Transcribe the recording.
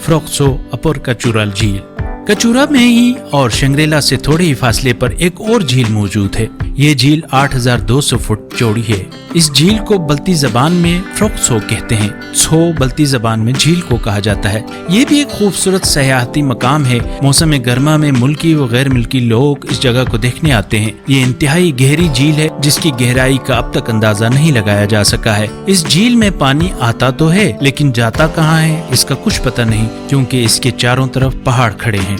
فروکسو اپر کچورا جھیل۔ کچورا میں ہی اور شنگریلا سے تھوڑے ہی فاصلے پر ایک اور جھیل موجود ہے۔ یہ جھیل 8200 فٹ چوڑی ہے۔ اس جھیل کو بلتی زبان میں فروکسو کہتے ہیں۔ سو بلتی زبان میں جھیل کو کہا جاتا ہے۔ یہ بھی ایک خوبصورت سیاحتی مقام ہے۔ موسم گرما میں ملکی و غیر ملکی لوگ اس جگہ کو دیکھنے آتے ہیں۔ یہ انتہائی گہری جھیل ہے جس کی گہرائی کا اب تک اندازہ نہیں لگایا جا سکا ہے۔ اس جھیل میں پانی آتا تو ہے لیکن جاتا کہاں ہے اس کا کچھ پتہ نہیں، کیونکہ اس کے چاروں طرف پہاڑ کھڑے ہیں۔